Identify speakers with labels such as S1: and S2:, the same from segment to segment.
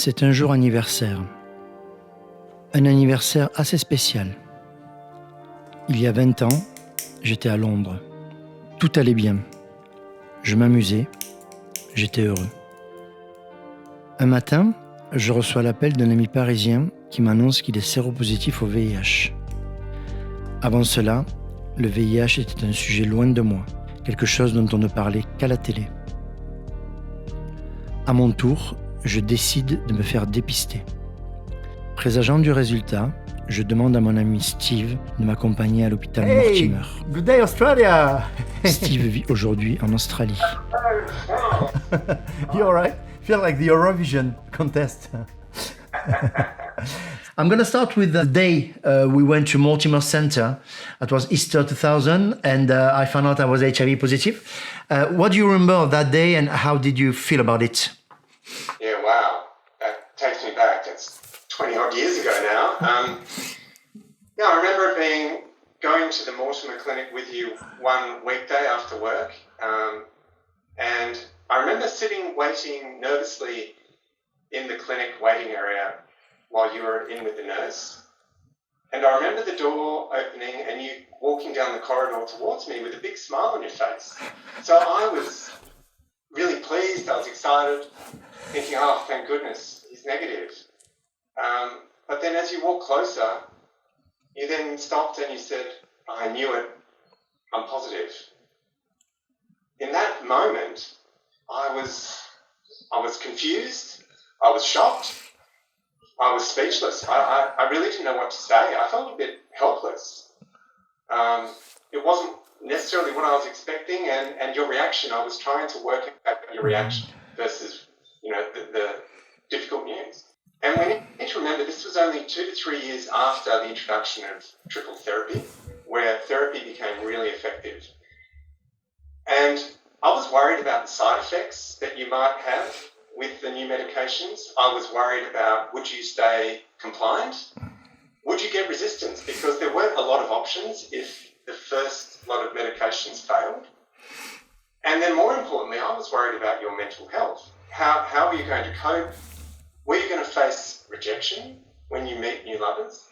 S1: C'est un jour anniversaire. Un anniversaire assez spécial. Il y a 20 ans, j'étais à Londres. Tout allait bien. Je m'amusais. J'étais heureux. Un matin, je reçois l'appel d'un ami parisien qui m'annonce qu'il est séropositif au VIH. Avant cela, le VIH était un sujet loin de moi, quelque chose dont on ne parlait qu'à la télé. À mon tour, je décide de me faire dépister. Présageant du résultat, je demande à mon ami Steve de m'accompagner à l'hôpital Mortimer.
S2: Good day, Australia!
S1: Steve vit aujourd'hui en Australie.
S2: You alright? Feel like the Eurovision contest. I'm going to start with the day we went to Mortimer Center. It was Easter 2000, and I found out I was HIV positive. What do you remember of that day, and how did you feel about it?
S3: Yeah, wow. That takes me back. It's 20 odd years ago now. I remember going to the Mortimer Clinic with you one weekday after work. And I remember waiting nervously in the clinic waiting area while you were in with the nurse. And I remember the door opening and you walking down the corridor towards me with a big smile on your face. So I was really pleased, I was excited, thinking, oh, thank goodness, he's negative. But then as you walked closer, you then stopped and you said, I knew it, I'm positive. In that moment, I was confused, I was shocked, I was speechless. I really didn't know what to say. I felt a bit helpless. It wasn't necessarily what I was expecting, and your reaction, I was trying to work out your reaction versus, the difficult news. And we need to remember this was only 2 to 3 years after the introduction of triple therapy, where therapy became really effective. And I was worried about the side effects that you might have with the new medications. I was worried about, would you stay compliant? Would you get resistance? Because there weren't a lot of options if the first lot of medications failed. And then more importantly, I was worried about your mental health. How were you going to cope? Were you going to face rejection when you meet new lovers?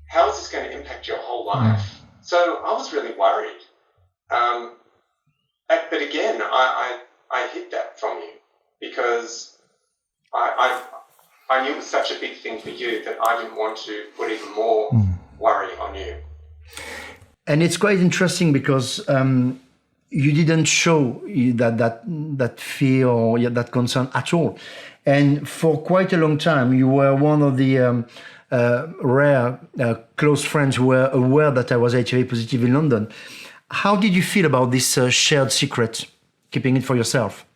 S3: How is this going to impact your whole life? So I was really worried. But again, I hid that from you because I knew it was such a big thing for you that I didn't want to put even more worry on you.
S2: And it's quite interesting because you didn't show that fear or that concern at all. And for quite a long time, you were one of the rare close friends who were aware that I was HIV positive in London. How did you feel about this shared secret, keeping it for yourself?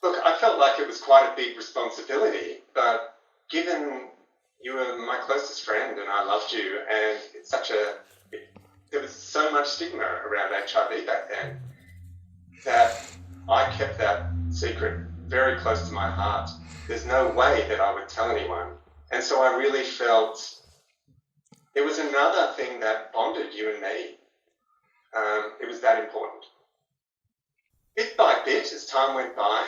S3: Look, I felt like it was quite a big responsibility, but given you were my closest friend and I loved you, and there was so much stigma around HIV back then that I kept that secret very close to my heart. There's no way that I would tell anyone. And so I really felt it was another thing that bonded you and me. It was that important. Bit by bit, as time went by,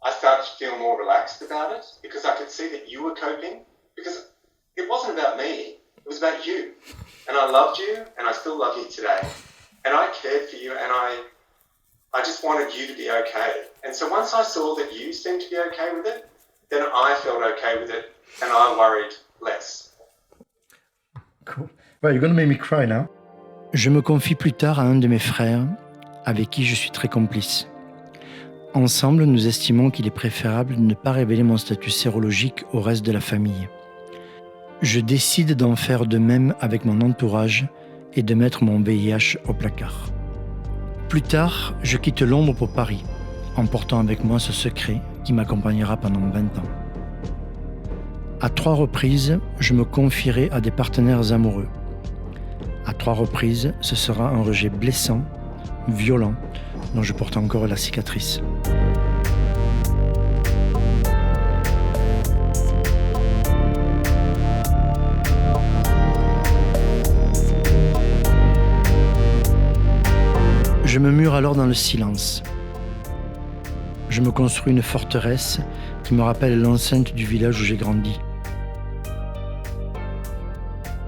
S3: I started to feel more relaxed about it because I could see that you were coping, because it wasn't about me, it was about you. And I loved you, and I still love you today. And I cared for you, and I just wanted you to be okay. And so once I saw that you seemed to be okay with it, then I felt okay with it, and I worried less.
S2: Cool. Well, you're going to make me cry now.
S1: Je me confie plus tard à un de mes frères, avec qui je suis très complice. Ensemble, nous estimons qu'il est préférable de ne pas révéler mon statut sérologique au reste de la famille. Je décide d'en faire de même avec mon entourage et de mettre mon VIH au placard. Plus tard, je quitte Londres pour Paris, emportant avec moi ce secret qui m'accompagnera pendant 20 ans. À 3 reprises, je me confierai à des partenaires amoureux. À 3 reprises, ce sera un rejet blessant, violent, dont je porte encore la cicatrice. Je me mure alors dans le silence. Je me construis une forteresse qui me rappelle l'enceinte du village où j'ai grandi.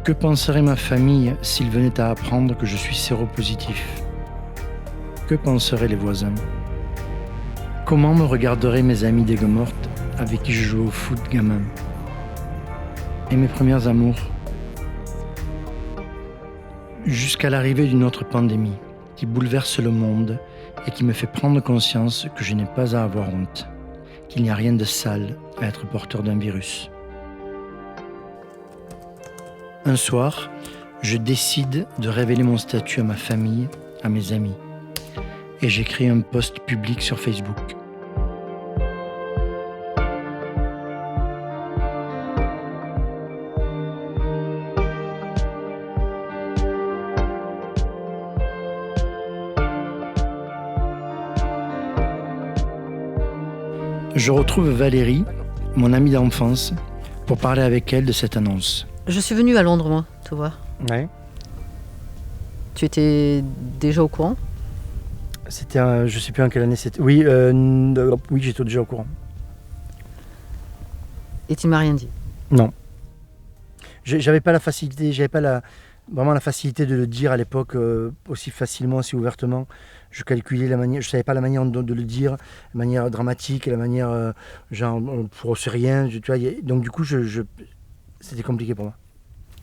S1: Que penserait ma famille s'ils venaient à apprendre que je suis séropositif? Que penseraient les voisins? Comment me regarderaient mes amis d'Aigues-Mortes avec qui je jouais au foot gamin? Et mes premiers amours? Jusqu'à l'arrivée d'une autre pandémie qui bouleverse le monde et qui me fait prendre conscience que je n'ai pas à avoir honte, qu'il n'y a rien de sale à être porteur d'un virus. Un soir, je décide de révéler mon statut à ma famille, à mes amis. Et j'écris un post public sur Facebook. Je retrouve Valérie, mon amie d'enfance, pour parler avec elle de cette annonce.
S4: Je suis venue à Londres, moi, te voir.
S1: Ouais.
S4: Tu étais déjà au courant?
S1: C'était, je sais plus en quelle année c'était. Oui, j'étais déjà au courant.
S4: Et tu m'as rien dit?
S1: Non. J'avais pas la facilité, vraiment la facilité de le dire à l'époque aussi facilement, aussi ouvertement. Je calculais la manière, je savais pas la manière de le dire, la manière dramatique, la manière genre pour c'est rien, tu vois. Donc du coup, c'était compliqué pour moi.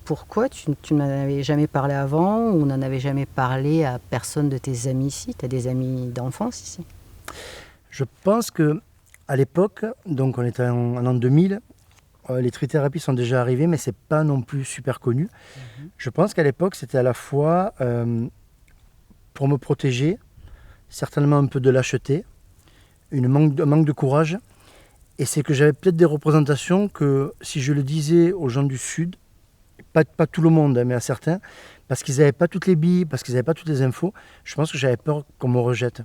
S4: Pourquoi tu ne m'en avais jamais parlé avant ou n'en avais jamais parlé à personne de tes amis ici? Tu as des amis d'enfance ici?
S1: Je pense que à l'époque, donc on était en an 2000, les trithérapies sont déjà arrivées, mais c'est pas non plus super connu. Je pense qu'à l'époque, c'était à la fois pour me protéger, certainement un peu de lâcheté, un manque de courage, et c'est que j'avais peut-être des représentations que si je le disais aux gens du Sud, pas tout le monde, mais à certains, parce qu'ils n'avaient pas toutes les billes, parce qu'ils n'avaient pas toutes les infos, je pense que j'avais peur qu'on me rejette.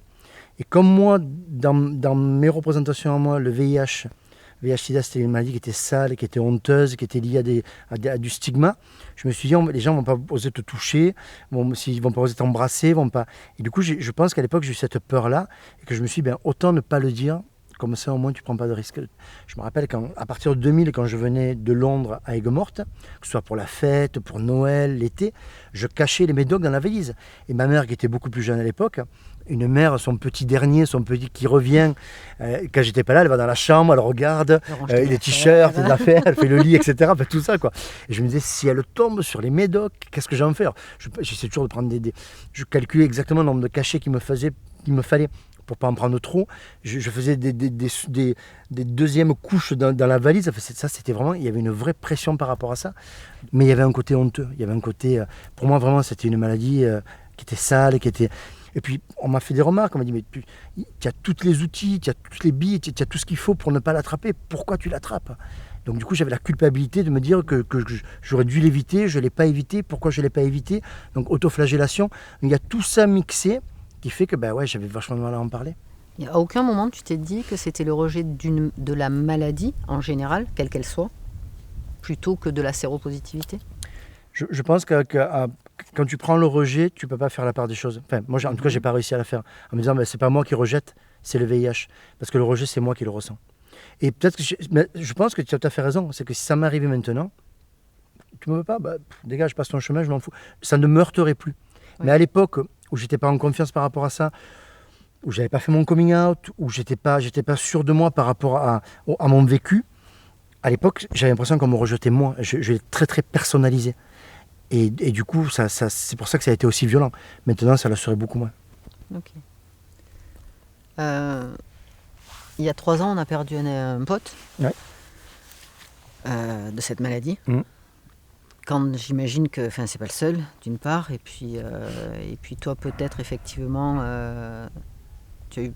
S1: Et comme moi, dans mes représentations à moi, le VIH-Sida, c'était une maladie qui était sale, qui était honteuse, qui était liée à du stigma, je me suis dit, les gens ne vont pas oser te toucher, ils ne vont pas oser t'embrasser, vont pas... Et du coup, je pense qu'à l'époque, j'ai eu cette peur-là, et que je me suis dit, autant ne pas le dire, comme ça, au moins, tu ne prends pas de risque. Je me rappelle à partir de 2000, quand je venais de Londres à Aigues-Mortes, que ce soit pour la fête, pour Noël, l'été, je cachais les médocs dans la valise. Et ma mère, qui était beaucoup plus jeune à l'époque, une mère, son petit qui revient, quand j'étais pas là, elle va dans la chambre, elle regarde les t-shirts, les affaires, elle fait le lit, etc. Tout ça, quoi. Et je me disais, si elle tombe sur les médocs, qu'est-ce que j'en fais? J'essaie toujours de prendre Je calculais exactement le nombre de cachets qu'il me fallait pour pas en prendre trop. Je faisais des deuxièmes couches dans la valise. Ça, c'était vraiment, il y avait une vraie pression par rapport à ça. Mais il y avait un côté honteux. Il y avait un côté, pour moi, vraiment, c'était une maladie qui était sale, qui était... Et puis, on m'a fait des remarques, on m'a dit, mais tu as tous les outils, tu as toutes les billes, tu as tout ce qu'il faut pour ne pas l'attraper. Pourquoi tu l'attrapes? Donc du coup, j'avais la culpabilité de me dire que j'aurais dû l'éviter, je ne l'ai pas évité. Pourquoi je ne l'ai pas évité? Donc autoflagellation. Il y a tout ça mixé qui fait que j'avais vachement de mal à en parler.
S4: Et à aucun moment, tu t'es dit que c'était le rejet de la maladie, en général, quelle qu'elle soit, plutôt que de la séropositivité?
S1: Je pense que quand tu prends le rejet, tu ne peux pas faire la part des choses. Enfin, moi, en tout cas, je n'ai pas réussi à la faire. En me disant, c'est pas moi qui rejette, c'est le VIH. Parce que le rejet, c'est moi qui le ressens. Et peut-être que je pense que tu as tout à fait raison. C'est que si ça m'arrivait maintenant, tu ne me veux pas, dégage, passe ton chemin, je m'en fous. Ça ne me heurterait plus. Oui. Mais à l'époque où j'étais pas en confiance par rapport à ça, où j'avais pas fait mon coming out, où j'étais pas sûr de moi par rapport à mon vécu, à l'époque, j'avais l'impression qu'on me rejetait moi. Je l'ai très très personnalisé. Et du coup, c'est pour ça que ça a été aussi violent. Maintenant, ça le serait beaucoup moins.
S4: Ok. Il y a 3 ans, on a perdu un pote de cette maladie. Quand j'imagine que, c'est pas le seul, d'une part, et puis toi peut-être effectivement, tu as eu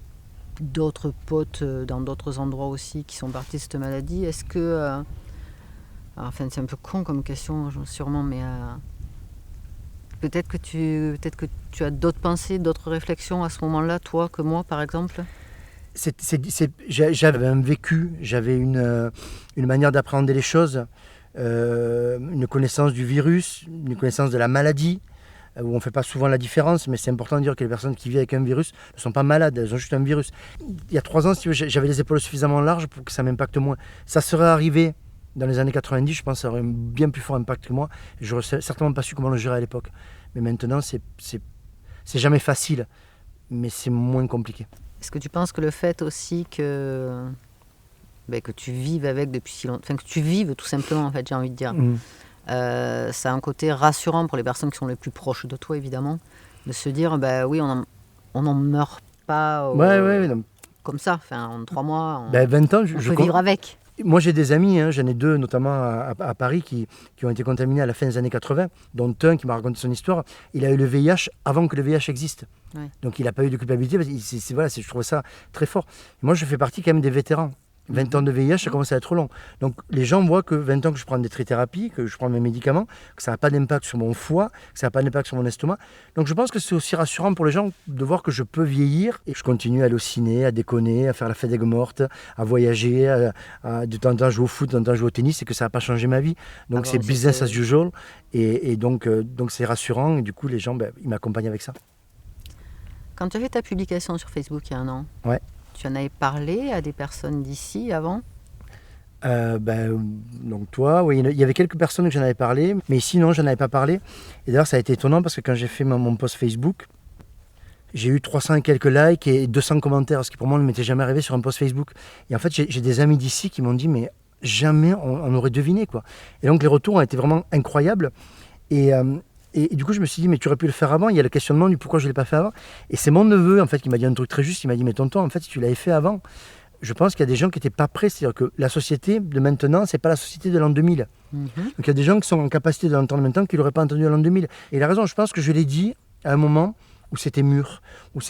S4: d'autres potes dans d'autres endroits aussi qui sont partis de cette maladie. Est-ce que, c'est un peu con comme question sûrement, mais peut-être que tu as d'autres pensées, d'autres réflexions à ce moment-là, toi, que moi par exemple?
S1: J'avais un vécu, j'avais une manière d'appréhender les choses. Une connaissance du virus, une connaissance de la maladie, où on ne fait pas souvent la différence, mais c'est important de dire que les personnes qui vivent avec un virus ne sont pas malades, elles ont juste un virus. Il y a 3 ans, si tu veux, j'avais les épaules suffisamment larges pour que ça m'impacte moins. Ça serait arrivé dans les années 90, je pense que ça aurait un bien plus fort impact que moi. Je n'aurais certainement pas su comment le gérer à l'époque. Mais maintenant, c'est jamais facile, mais c'est moins compliqué.
S4: Est-ce que tu penses que le fait aussi que tu vives avec depuis si longtemps, enfin que tu vives tout simplement, en fait, j'ai envie de dire, ça a un côté rassurant pour les personnes qui sont les plus proches de toi, évidemment, de se dire, oui, on n'en meurt pas comme ça, enfin, en 3 mois,
S1: 20 ans,
S4: on peut vivre avec.
S1: Moi, j'ai des amis, j'en ai 2 notamment à Paris qui ont été contaminés à la fin des années 80, dont un qui m'a raconté son histoire. Il a eu le VIH avant que le VIH existe. Ouais. Donc, il n'a pas eu de culpabilité. Je trouve ça très fort. Et moi, je fais partie quand même des vétérans. 20 ans de VIH, ça commence à être long. Donc, les gens voient que 20 ans que je prends des trithérapies, que je prends mes médicaments, que ça n'a pas d'impact sur mon foie, que ça n'a pas d'impact sur mon estomac. Donc, je pense que c'est aussi rassurant pour les gens de voir que je peux vieillir. Et je continue à aller au ciné, à déconner, à faire la fête des mortes, à voyager, de temps en temps jouer au foot, de temps en temps jouer au tennis, et que ça n'a pas changé ma vie. Donc, c'est business as usual. Et donc, c'est rassurant. Et du coup, les gens, ils m'accompagnent avec ça.
S4: Quand tu as fait ta publication sur Facebook il y a 1 an,
S1: ouais.
S4: Tu en avais parlé à des personnes d'ici avant ?
S1: Donc toi, oui, il y avait quelques personnes que j'en avais parlé, mais ici, non, j'en avais pas parlé. Et d'ailleurs, ça a été étonnant parce que quand j'ai fait mon post Facebook, j'ai eu 300 et quelques likes et 200 commentaires, ce qui pour moi ne m'était jamais arrivé sur un post Facebook. Et en fait, j'ai des amis d'ici qui m'ont dit, mais jamais on aurait deviné, quoi. Et donc, les retours ont été vraiment incroyables. Et du coup, je me suis dit, mais tu aurais pu le faire avant. Il y a le questionnement du pourquoi je ne l'ai pas fait avant. Et c'est mon neveu, en fait, qui m'a dit un truc très juste. Il m'a dit, mais tonton, en fait, si tu l'avais fait avant, je pense qu'il y a des gens qui n'étaient pas prêts. C'est-à-dire que la société de maintenant, ce n'est pas la société de l'an 2000. Donc, il y a des gens qui sont en capacité de l'entendre maintenant qui ne l'auraient pas entendu en l'an 2000. Et il a raison, je pense que je l'ai dit à un moment où c'était mûr, où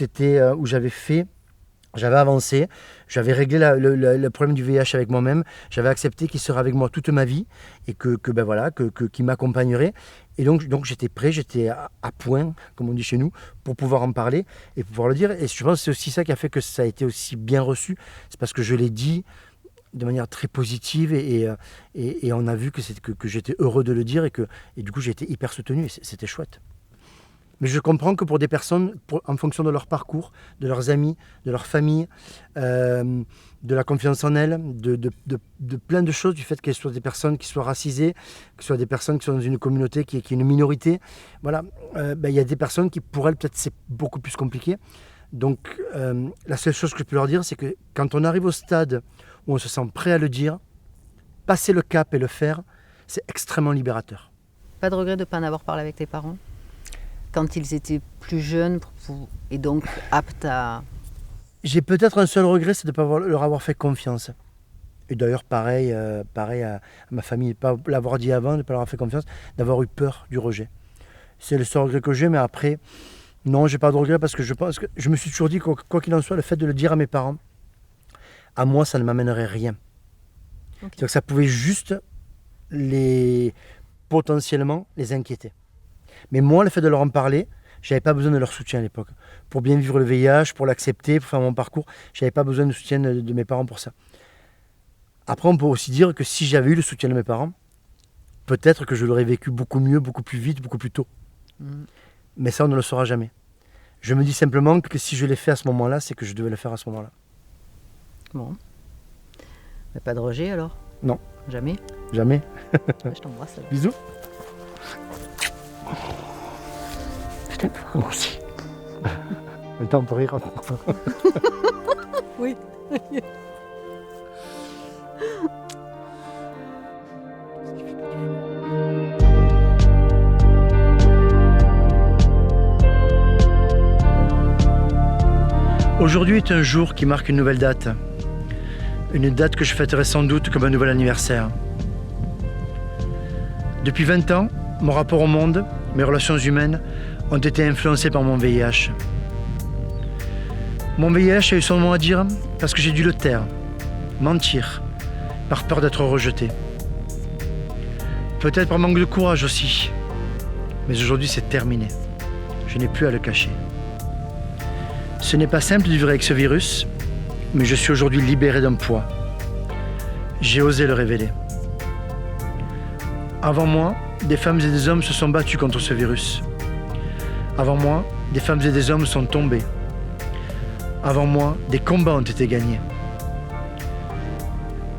S1: j'avais avancé, j'avais réglé le problème du VIH avec moi-même, j'avais accepté qu'il serait avec moi toute ma vie et qu'il m'accompagnerait. Et donc j'étais prêt, j'étais à point, comme on dit chez nous, pour pouvoir en parler et pouvoir le dire. Et je pense que c'est aussi ça qui a fait que ça a été aussi bien reçu. C'est parce que je l'ai dit de manière très positive et on a vu que j'étais heureux de le dire et du coup j'ai été hyper soutenu et c'était chouette. Mais je comprends que pour des personnes, en fonction de leur parcours, de leurs amis, de leur famille, de la confiance en elles, de plein de choses, du fait qu'elles soient des personnes qui soient racisées, que ce soit des personnes qui sont dans une communauté qui est une minorité, voilà, y a des personnes qui, pour elles, peut-être c'est beaucoup plus compliqué. Donc, la seule chose que je peux leur dire, c'est que quand on arrive au stade où on se sent prêt à le dire, passer le cap et le faire, c'est extrêmement libérateur.
S4: Pas de regret de ne pas en avoir parlé avec tes parents ? Quand ils étaient plus jeunes et donc aptes à...
S1: J'ai peut-être un seul regret, c'est de ne pas leur avoir fait confiance. Et d'ailleurs, pareil à ma famille, de ne pas l'avoir dit avant, de ne pas leur avoir fait confiance, d'avoir eu peur du rejet. C'est le seul regret que j'ai, mais après, non, j'ai pas de regret parce que je pense que je me suis toujours dit que quoi qu'il en soit, le fait de le dire à mes parents, à moi, ça ne m'amènerait rien. Okay. C'est-à-dire que ça pouvait juste potentiellement les inquiéter. Mais moi, le fait de leur en parler, je n'avais pas besoin de leur soutien à l'époque. Pour bien vivre le VIH, pour l'accepter, pour faire mon parcours, je n'avais pas besoin de soutien de mes parents pour ça. Après, on peut aussi dire que si j'avais eu le soutien de mes parents, peut-être que je l'aurais vécu beaucoup mieux, beaucoup plus vite, beaucoup plus tôt. Mais ça, on ne le saura jamais. Je me dis simplement que si je l'ai fait à ce moment-là, c'est que je devais le faire à ce moment-là.
S4: Bon. Mais pas de rejet alors ?
S1: Non.
S4: Jamais ?
S1: Jamais.
S4: Je t'embrasse. Alors.
S1: Bisous.
S4: Je t'aime fort.
S1: Moi aussi. Le temps pour rire.
S4: Oui.
S1: Aujourd'hui est un jour qui marque une nouvelle date. Une date que je fêterai sans doute comme un nouvel anniversaire. Depuis 20 ans, mon rapport au monde, mes relations humaines ont été influencées par mon VIH. Mon VIH a eu son mot à dire parce que j'ai dû le taire, mentir, par peur d'être rejeté. Peut-être par manque de courage aussi. Mais aujourd'hui, c'est terminé. Je n'ai plus à le cacher. Ce n'est pas simple de vivre avec ce virus, mais je suis aujourd'hui libéré d'un poids. J'ai osé le révéler. Avant moi, des femmes et des hommes se sont battus contre ce virus.
S2: Avant moi, des femmes et des hommes sont tombés. Avant moi, des combats ont été gagnés.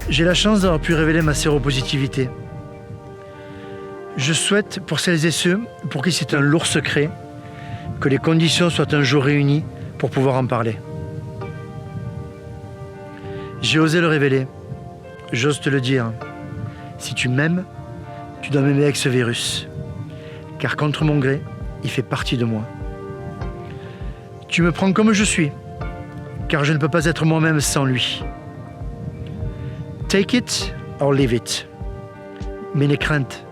S2: J'ai la chance d'avoir pu révéler ma séropositivité. Je souhaite pour celles et ceux pour qui c'est un lourd secret que les conditions soient un jour réunies pour pouvoir en parler. J'ai osé le révéler. J'ose te le dire. Si tu m'aimes, tu dois m'aimer avec ce virus. Car contre mon gré, il fait partie de moi. Tu me prends comme je suis, car je ne peux pas être moi-même sans lui. Take it or leave it. Mais les craintes.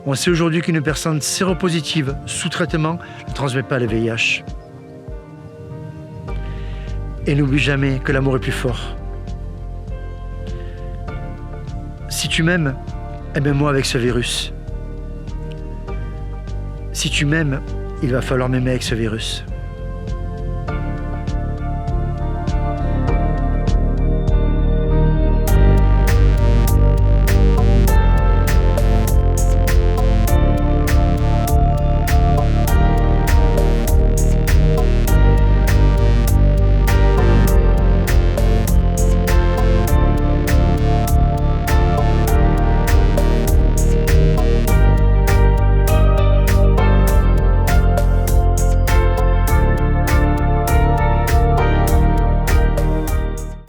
S2: On sait aujourd'hui qu'une personne séropositive sous traitement ne transmet pas le VIH. Et n'oublie jamais que l'amour est plus fort. Si tu m'aimes, aime-moi avec ce virus. Si tu m'aimes, il va falloir m'aimer avec ce virus.